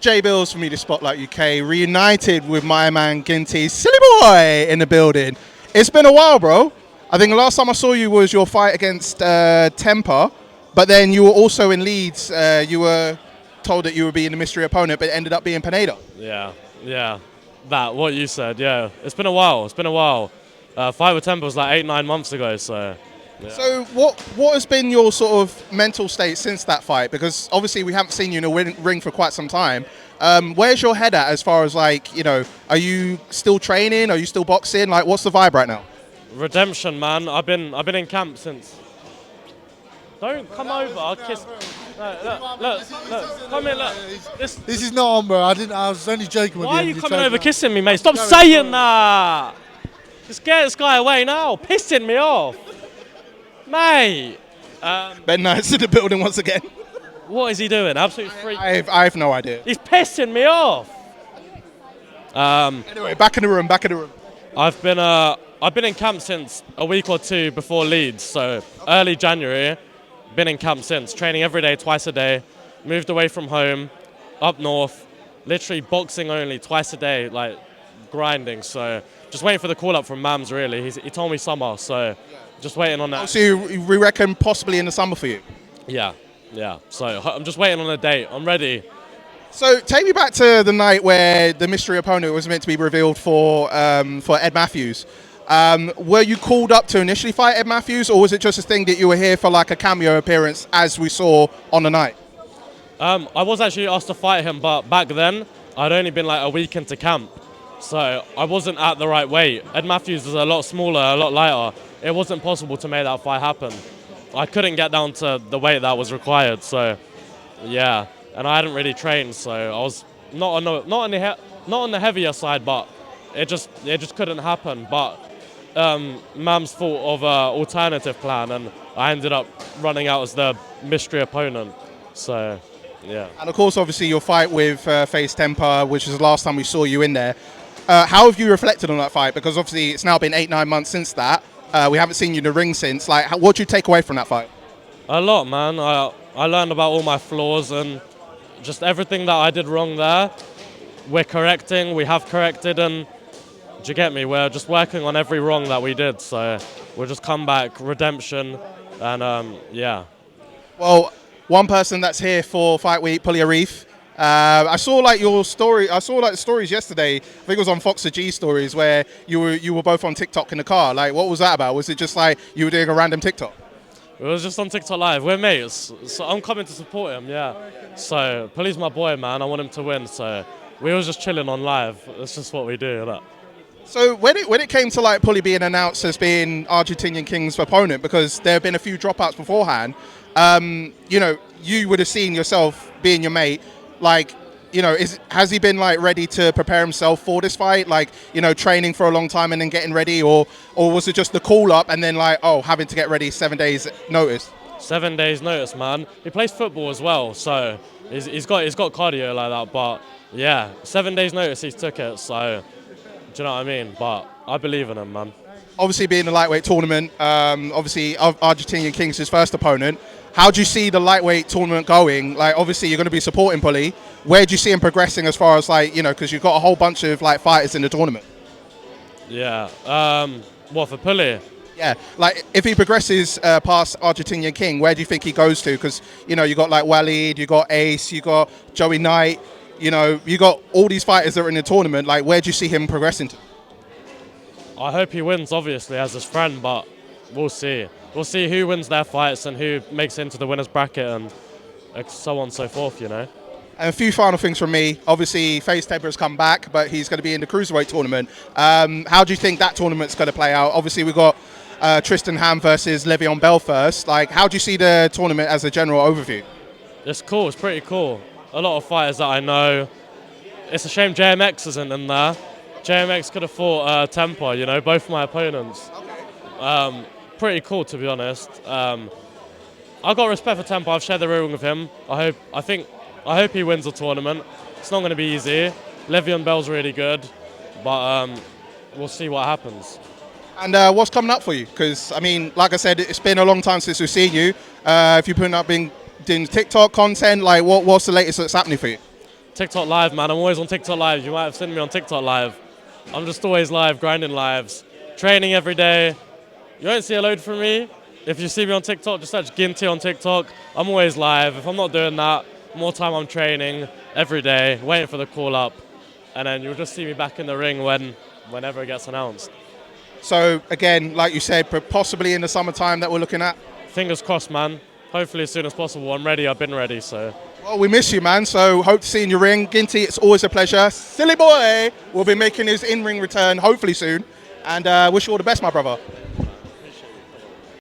J Bills for me to Spotlight UK, reunited with my man Ginty, silly boy in the building. It's been a while, bro. I think the last time I saw you was your fight against Temper, but then you were also in Leeds. You were told that you would be in the mystery opponent, but it ended up being Pineda. Yeah. What you said, yeah. It's been a while. Fight with Temper was like 8-9 months ago, so. Yeah. So what has been your sort of mental state since that fight? Because obviously we haven't seen you in a ring for quite some time. Where's your head at as far as like, are you still training? Are you still boxing? Like, what's the vibe right now? Redemption, man. I've been in camp since. Don't come over. I'll kiss. Look. Come here. Look. This is not on, bro. I was only joking with you. Why are you coming over kissing me, mate? Stop saying that. Just get this guy away now. Pissing me off. Mate. Ben Knight's in the building once again. What is he doing? Absolute freak. I have no idea. He's pissing me off. Anyway, back in the room. I've been in camp since a week or two before Leeds, so early January. Been in camp since, training every day, twice a day. Moved away from home, up north, literally boxing only, twice a day, like grinding. So just waiting for the call up from Mams. Really, he told me summer, so just waiting on that. So we reckon possibly in the summer for you. Yeah. So I'm just waiting on a date. I'm ready. So take me back to the night where the mystery opponent was meant to be revealed for Ed Matthews. Were you called up to initially fight Ed Matthews, or was it just a thing that you were here for like a cameo appearance as we saw on the night? I was actually asked to fight him, but back then I'd only been like a week into camp, so I wasn't at the right weight. Ed Matthews is a lot smaller, a lot lighter. It wasn't possible to make that fight happen. I couldn't get down to the weight that was required, so yeah. And I hadn't really trained, so I was not on the heavier side, but it just couldn't happen. But Mam's thought of an alternative plan, and I ended up running out as the mystery opponent. So yeah. And of course, obviously, your fight with Faze Temper, which is the last time we saw you in there. How have you reflected on that fight? Because obviously, it's now been 8-9 months since that. We haven't seen you in the ring since. Like, what do you take away from that fight? A lot, man. I learned about all my flaws and just everything that I did wrong there. We have corrected, and do you get me? We're just working on every wrong that we did, so we'll just come back, redemption, and yeah. Well, one person that's here for Fight Week, Pulley Arif. I saw like your story. I saw like the stories yesterday. I think it was on Fox G stories where you were both on TikTok in the car. Like, what was that about? Was it just like you were doing a random TikTok? It was just on TikTok Live. We're mates, so I'm coming to support him. Yeah. So Pulley's my boy, man. I want him to win. So we was just chilling on live. That's just what we do. Look. So when it came to like Pulley being announced as being Argentinian King's opponent, because there have been a few dropouts beforehand, you would have seen yourself being your mate. Like, has he been like ready to prepare himself for this fight? Like, training for a long time and then getting ready, or was it just the call up and then like, having to get ready 7 days notice? 7 days notice, man. He plays football as well, so he's got cardio like that. But yeah, 7 days notice he took it. So do you know what I mean? But I believe in him, man. Obviously, being the lightweight tournament, obviously Argentinian King's his first opponent. How do you see the lightweight tournament going? Like, obviously, you're going to be supporting Pulley. Where do you see him progressing as far as, like, because you've got a whole bunch of, like, fighters in the tournament? Yeah. What, for Pulley? Yeah. Like, if he progresses past Argentinian King, where do you think he goes to? Because, you got, like, Waleed, you got Ace, you got Joey Knight. You got all these fighters that are in the tournament. Like, where do you see him progressing to? I hope he wins, obviously, as his friend, but we'll see. We'll see who wins their fights and who makes it into the winner's bracket and so on and so forth, And a few final things from me. Obviously, Faze Temper has come back, but he's going to be in the Cruiserweight tournament. How do you think that tournament's going to play out? Obviously, we've got Tristan Ham versus Le'Veon Bell first. Like, how do you see the tournament as a general overview? It's cool. It's pretty cool. A lot of fighters that I know. It's a shame JMX isn't in there. JMX could have fought Temper, both my opponents. Okay. Pretty cool, to be honest. I've got respect for Temper. I've shared the ring with him. I hope he wins the tournament. It's not going to be easy. Le'Veon Bell's really good, but we'll see what happens. And what's coming up for you? Because, I mean, like I said, it's been a long time since we've seen you. If you're doing TikTok content, like what's the latest that's happening for you? TikTok live, man. I'm always on TikTok live. You might have seen me on TikTok live. I'm just always live, grinding lives, training every day. You won't see a load from me. If you see me on TikTok, just search Ginty on TikTok. I'm always live. If I'm not doing that, more time I'm training every day, waiting for the call up, and then you'll just see me back in the ring whenever it gets announced. So again, like you said, possibly in the summertime that we're looking at. Fingers crossed, man. Hopefully as soon as possible. I'm ready. I've been ready, so. Well, we miss you, man. So hope to see you in your ring. Ginty, it's always a pleasure. Silly boy will be making his in-ring return hopefully soon. And wish you all the best, my brother.